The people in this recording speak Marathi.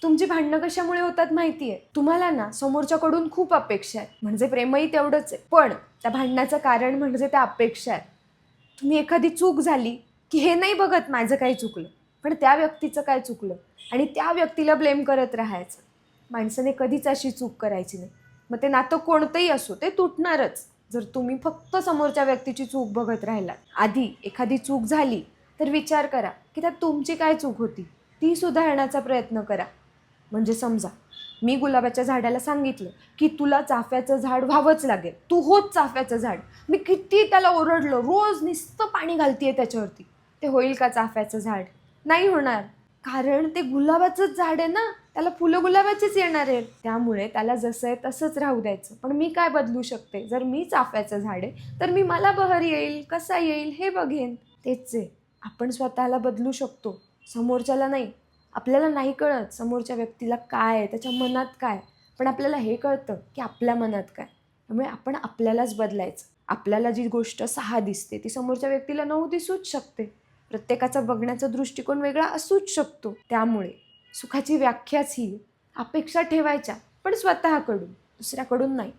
तुमची भांडणं कशामुळे होतात माहितीये? तुम्हाला ना समोरच्याकडून खूप अपेक्षा आहेत, म्हणजे प्रेमही तेवढंच आहे, पण त्या भांडणाचं कारण म्हणजे त्या अपेक्षा आहेत. तुम्ही एखादी चूक झाली की हे नाही बघत माझं काय चुकलं, पण त्या व्यक्तीचं काय चुकलं आणि त्या व्यक्तीला ब्लेम करत राहायचं. माणसाने कधीच अशी चूक करायची नाही. मग ते नातं कोणतंही असो ते तुटणारच, जर तुम्ही फक्त समोरच्या व्यक्तीची चूक बघत राहिलात. आधी एखादी चूक झाली तर विचार करा की त्यात तुमची काय चूक होती, ती सुधारण्याचा प्रयत्न करा. म्हणजे समजा मी गुलाबाच्या झाडाला सांगितलं की तुला चाफ्याचं झाड व्हावंच लागेल, तू होत चाफ्याचं झाड. मी किती त्याला ओरडलं, रोज नुसतं पाणी घालतीये त्याच्यावरती, ते होईल का चाफ्याचं झाड? नाही होणार, कारण ते गुलाबाचंच झाड आहे ना, त्याला फुलं गुलाबाचीच येणार आहेत. त्यामुळे त्याला जसं आहे तसंच राहू द्यायचं. पण मी काय बदलू शकते? जर मी चाफ्याचं झाड आहे तर मी मला बहर येईल, कसा येईल हे बघेन. तेच आहे, आपण स्वतःला बदलू शकतो, समोरच्याला नाही. आपल्याला नाही कळत समोरच्या व्यक्तीला काय आहे, त्याच्या मनात काय, पण आपल्याला हे कळतं की आपल्या मनात काय. त्यामुळे आपण आपल्यालाच बदलायचं. आपल्याला जी गोष्ट 6 दिसते ती समोरच्या व्यक्तीला 9 दिसूच शकते. प्रत्येकाचा बघण्याचा दृष्टिकोन वेगळा असूच शकतो. त्यामुळे सुखाची व्याख्याच ही, अपेक्षा ठेवायच्या पण स्वतःकडून, दुसऱ्याकडून नाही.